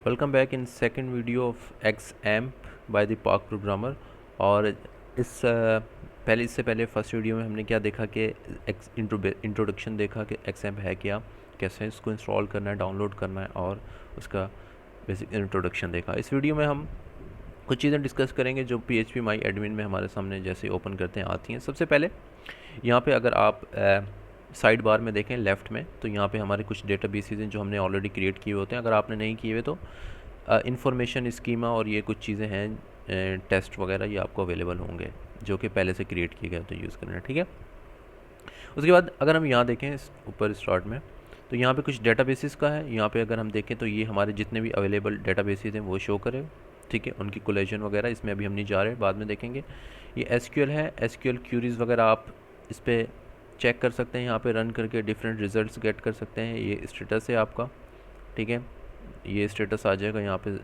Welcome back in second video of XAMPP by the park programmer. और इससे पहले first video में हमने क्या देखा कि इंट्रोडक्शन देखा कि XAMPP है क्या, कैसे इसको इंस्टॉल करना है, डाउनलोड करना है और उसका बेसिक इंट्रोडक्शन देखा। इस वीडियो में हम कुछ चीज़ें डिस्कस करेंगे जो PHP माई एडमिन में हमारे सामने जैसे ओपन करते हैं आती हैं। सबसे पहले यहाँ पे अगर आप साइड बार में देखें लेफ़्ट में, तो यहाँ पे हमारे कुछ डेटाबेसेस हैं जो हमने ऑलरेडी क्रिएट किए होते हैं। अगर आपने नहीं किए हुए तो इंफॉर्मेशन स्कीमा और ये कुछ चीज़ें हैं, टेस्ट वगैरह, ये आपको अवेलेबल होंगे जो कि पहले से क्रिएट किए गए तो यूज़ करना है, ठीक है। उसके बाद अगर हम यहाँ देखें ऊपर स्टार्ट में, तो यहाँ पे कुछ डेटाबेसेस का है। यहाँ पे अगर हम देखें तो ये हमारे जितने भी अवेलेबल डेटाबेसेस हैं वो शो करें, ठीक है। उनकी कोलेजन वगैरह इसमें अभी हम नहीं जा रहे, बाद में देखेंगे। ये SQL है, SQL क्यूरीज़ वगैरह आप इस पर चेक कर सकते हैं, यहाँ पे रन करके डिफरेंट रिजल्ट्स गेट कर सकते हैं। ये स्टेटस है आपका, ठीक है, ये स्टेटस आ जाएगा यहाँ पे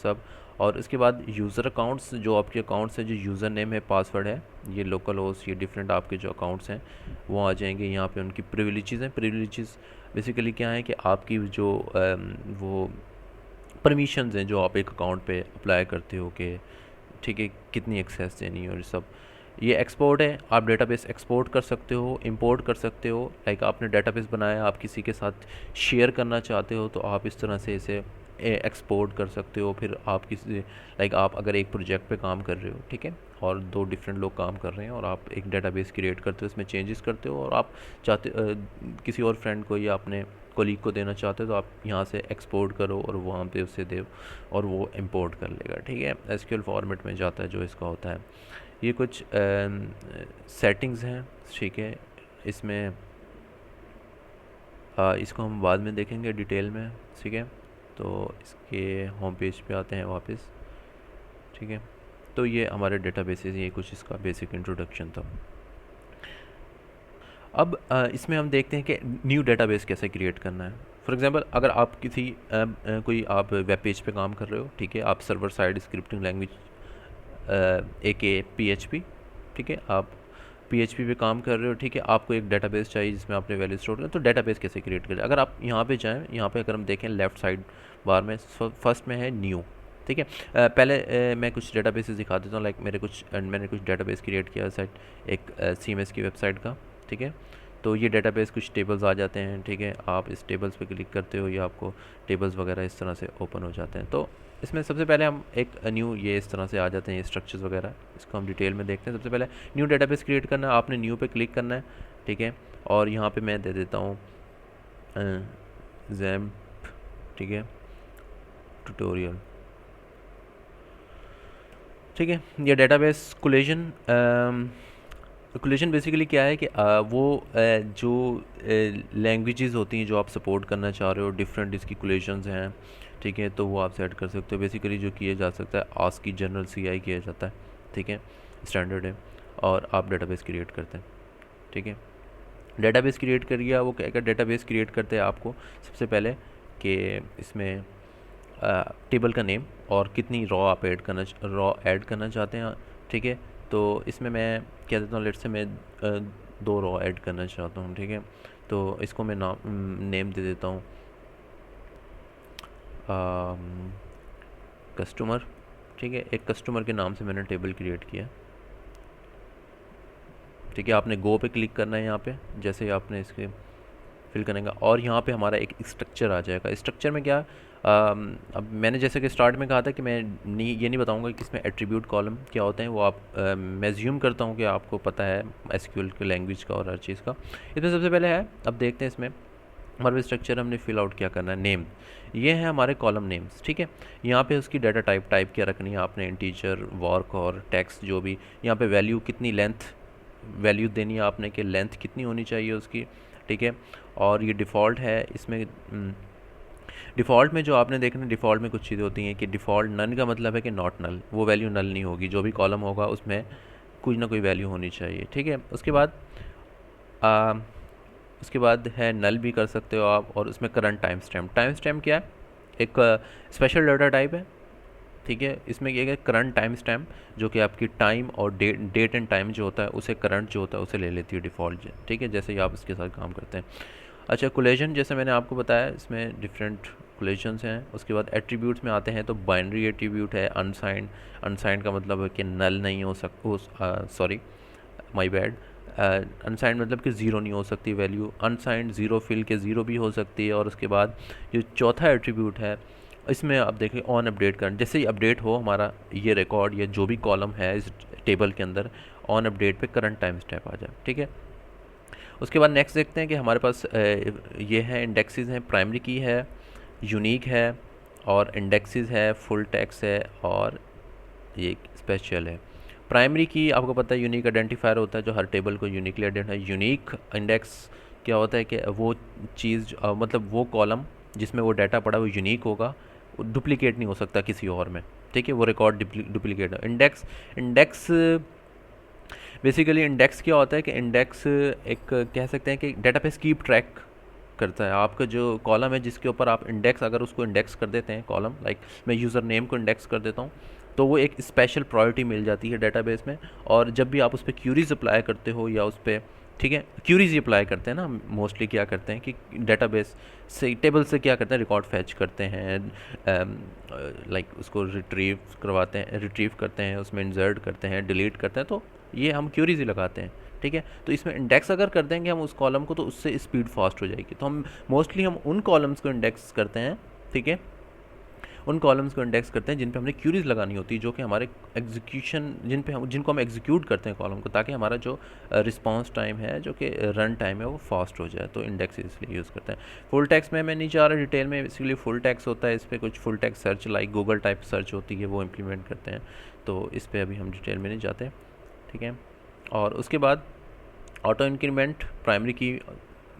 सब। और इसके बाद यूज़र अकाउंट्स, जो आपके अकाउंट्स हैं, जो यूज़र नेम है, पासवर्ड है, ये लोकल होस्ट, ये डिफरेंट आपके जो अकाउंट्स हैं वो आ जाएंगे। यहाँ पे उनकी प्रिविलेजेस हैं। प्रिविलेजेस बेसिकली क्या है कि आपकी जो वो परमिशंस हैं जो आप एक अकाउंट पे अप्लाई करते हो कि ठीक है कितनी एक्सेस देनी है और सब। ये एक्सपोर्ट है, आप डेटाबेस एक्सपोर्ट कर सकते हो, इंपोर्ट कर सकते हो। लाइक आपने डेटाबेस बनाया, आप किसी के साथ शेयर करना चाहते हो तो आप इस तरह से इसे एक्सपोर्ट कर सकते हो। फिर आप किसी लाइक आप अगर एक प्रोजेक्ट पे काम कर रहे हो, ठीक है, और दो डिफरेंट लोग काम कर रहे हैं और आप एक डेटाबेस क्रिएट करते हो, इसमें चेंजेस करते हो और आप चाहते किसी और फ्रेंड को या अपने कोलीग को देना चाहते हो तो आप यहाँ से एक्सपोर्ट करो और वहाँ पे उसे दो और वो इंपोर्ट कर लेगा, ठीक है। SQL फॉर्मेट में जाता है जो इसका होता है। ये कुछ सेटिंग्स हैं, ठीक है। इसमें इसको हम बाद में देखेंगे डिटेल में, ठीक है। तो इसके होम पेज पे आते हैं वापस, ठीक है। तो ये हमारे डेटाबेसेस, ये कुछ इसका बेसिक इंट्रोडक्शन था। अब इसमें हम देखते हैं कि न्यू डेटाबेस कैसे क्रिएट करना है। फॉर एग्जांपल अगर आप किसी कोई आप वेब पेज पे काम कर रहे हो, ठीक है, आप server side scripting language AKA PHP, ठीक है, आप PHP पे काम कर रहे हो, ठीक है, आपको एक डेटाबेस चाहिए जिसमें आपने वैल्यू स्टोर करें। तो डेटाबेस कैसे क्रिएट करें, अगर आप यहाँ पे जाएँ, यहाँ पे अगर हम देखें लेफ़्ट साइड बार में फर्स्ट में है न्यू, ठीक है। पहले मैं कुछ डेटाबेसेस दिखा देता हूँ। लाइक मैंने कुछ डेटाबेस क्रिएट किया साइट एक CMS की वेबसाइट का, ठीक है। तो ये डेटाबेस कुछ टेबल्स आ जाते हैं, ठीक है। आप इस टेबल्स पे क्लिक करते हो या आपको टेबल्स वगैरह इस तरह से ओपन हो जाते हैं। तो इसमें सबसे पहले हम एक न्यू, ये इस तरह से आ जाते हैं ये स्ट्रक्चर्स वगैरह, इसको हम डिटेल में देखते हैं। सबसे पहले न्यू डेटाबेस क्रिएट करना है, आपने न्यू पे क्लिक करना है, ठीक है। और यहाँ पे मैं दे देता हूँ XAMPP, ठीक है, ट्यूटोरियल, ठीक है। ये डेटाबेस कोलेजन बेसिकली क्या है कि वो जो लैंग्वेजेस होती हैं जो आप सपोर्ट करना चाह रहे हो, डिफरेंट इसकी कोलेशंस हैं, ठीक है, तो वो आप सेट कर सकते हो। बेसिकली जो किया जा सकता है आस्क की जनरल CI किया जाता है, ठीक है, स्टैंडर्ड है, और आप डेटाबेस क्रिएट करते हैं, ठीक है। डेटाबेस क्रिएट करिए, वो क्या डेटाबेस क्रिएट करते हैं आपको सबसे पहले कि इसमें टेबल का नेम और कितनी रॉ आप ऐड करना चाहते हैं, ठीक है। तो इसमें मैं क्या देता हूँ, लेट से मैं 2 रॉ ऐड करना चाहता हूँ, ठीक है। तो इसको मैं नेम दे देता हूँ कस्टमर, ठीक है। एक कस्टमर के नाम से मैंने टेबल क्रिएट किया, ठीक है। आपने गो पे क्लिक करना है यहाँ पे, जैसे ही आपने इसके फिल करेंगे और यहाँ पे हमारा एक स्ट्रक्चर आ जाएगा। स्ट्रक्चर में क्या, अब मैंने जैसे कि स्टार्ट में कहा था कि मैं ये नहीं बताऊंगा कि इसमें एट्रीब्यूट कॉलम क्या होते हैं, वो आप मैं ज़्यूम करता हूँ कि आपको पता है SQL के लैंग्वेज का और हर चीज़ का। इसमें सबसे पहले है, अब देखते हैं इसमें हमारे स्ट्रक्चर हमने फिल आउट क्या करना है, नेम, ये है हमारे कॉलम नेम्स, ठीक है। यहाँ पे उसकी डाटा टाइप क्या रखनी है आपने, इंटीजर, वॉर्क और टेक्स्ट, जो भी यहाँ पे वैल्यू, कितनी लेंथ वैल्यू देनी है आपने कि लेंथ कितनी होनी चाहिए उसकी, ठीक है। और ये डिफ़ॉल्ट है, इसमें डिफ़ॉल्ट में जो आपने देखना, डिफ़ॉल्ट में कुछ चीज़ें होती हैं कि डिफ़ॉल्ट नन का मतलब है कि नॉट नल, वो वैल्यू नल नहीं होगी, जो भी कॉलम होगा उसमें कुछ ना कोई वैल्यू होनी चाहिए, ठीक है। उसके बाद है नल भी कर सकते हो आप, और उसमें करंट टाइम स्टैम्प क्या है, एक स्पेशल डाटा टाइप है, ठीक है। इसमें क्या है, करंट टाइम स्टैम्प जो कि आपकी टाइम और डेट एंड टाइम जो होता है उसे करंट जो होता है उसे ले लेती है डिफ़ॉल्ट, ठीक है, जैसे ही आप इसके साथ काम करते हैं। अच्छा, कोलेजन जैसे मैंने आपको बताया, इसमें डिफरेंट कैलकुलेशंस हैं। उसके बाद एट्रीब्यूट्स में आते हैं तो बाइनरी एट्रीब्यूट है, अनसाइंड। अनसाइंड का मतलब है कि नल नहीं हो सॉरी माय बैड, अनसाइंड मतलब कि ज़ीरो नहीं हो सकती वैल्यू, अनसाइंड ज़ीरो फिल के ज़ीरो भी हो सकती है। और उसके बाद जो चौथा एट्रीब्यूट है इसमें आप देखें ऑन अपडेट कर, जैसे ही अपडेट हो हमारा ये रिकॉर्ड या जो भी कॉलम है इस टेबल के अंदर, ऑन अपडेट पे करंट टाइम स्टेप आ जाए, ठीक है। उसके बाद नेक्स्ट देखते हैं कि हमारे पास ये है इंडेक्सेस हैं, प्राइमरी की है, यूनिक है, और इंडेक्सेस है, फुल टेक्स्ट है, और ये स्पेशल है। प्राइमरी की आपको पता है यूनिक आइडेंटिफायर होता है जो हर टेबल को यूनिकली आइडेंटिफाई। यूनिक इंडेक्स क्या होता है कि वो चीज़ मतलब वो कॉलम जिसमें वो डाटा पड़ा वो यूनिक होगा, डुप्लीकेट नहीं हो सकता किसी और में, ठीक है, वो record duplicate. Index index basically index क्या होता है कि इंडेक्स एक कह सकते हैं कि डेटाबेस कीप ट्रैक करता है आपका जो कॉलम है जिसके ऊपर आप इंडेक्स, अगर उसको इंडेक्स कर देते हैं कॉलम, लाइक मैं यूज़र नेम को इंडेक्स कर देता हूँ तो वो एक स्पेशल प्रायोरिटी मिल जाती है डेटाबेस में। और जब भी आप उस पर क्यूरीज अप्लाई करते हो या उस पर, ठीक है, क्यूरीज ही अप्लाई करते हैं ना मोस्टली, क्या करते हैं कि डेटाबेस से टेबल से क्या करते हैं रिकॉर्ड फैच करते हैं, लाइक उसको रिट्रीव करवाते हैं, रिट्रीव करते हैं, उसमें इंसर्ट करते हैं, डिलीट करते हैं, तो ये हम क्यूरीज ही लगाते हैं, ठीक है। तो इसमें इंडेक्स अगर कर देंगे हम उस कॉलम को तो उससे स्पीड फास्ट हो जाएगी। तो हम मोस्टली हम उन कॉलम्स को इंडेक्स करते हैं, ठीक है, उन कॉलम्स को इंडेक्स करते हैं जिन पे हमने क्यूरीज लगानी होती है, जो कि हमारे एग्जीक्यूशन जिनको हम एग्जीक्यूट करते हैं कॉलम को, ताकि हमारा जो रिस्पांस टाइम है, जो कि रन टाइम है, वो फास्ट हो जाए। तो इंडेक्स इसलिए यूज़ करते हैं। फुल टेक्स्ट में मैं नहीं जा रहा डिटेल में, बेसिकली फुल टेक्स्ट होता है, इस पर कुछ full text search like Google type search होती है वो इम्प्लीमेंट करते हैं, तो इस पर अभी हम डिटेल में नहीं जाते, ठीक है। और उसके बाद ऑटो इंक्रीमेंट, प्राइमरी की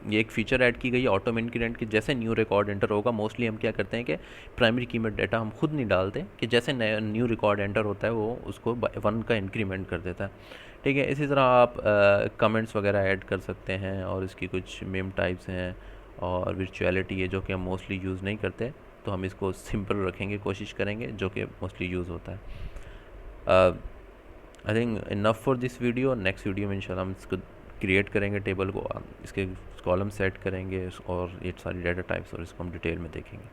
ये एक फीचर ऐड की गई है ऑटो इंक्रीमेंट की। जैसे न्यू रिकॉर्ड एंटर होगा, मोस्टली हम क्या करते हैं कि प्राइमरी की में डाटा हम खुद नहीं डालते, कि जैसे नया न्यू रिकॉर्ड एंटर होता है वो उसको 1 का इंक्रीमेंट कर देता है, ठीक है। इसी तरह आप कमेंट्स वगैरह ऐड कर सकते हैं, और इसकी कुछ मेम टाइप्स हैं, और वर्चुअलिटी है जो कि हम मोस्टली यूज़ नहीं करते, तो हम इसको सिंपल रखेंगे, कोशिश करेंगे, जो कि मोस्टली यूज़ होता है। I think enough for this video. Next video में इंशाल्लाह हम इसको क्रिएट करेंगे, टेबल को, इसके कॉलम सेट करेंगे और ये सारी डाटा टाइप्स, और इसको हम डिटेल में देखेंगे।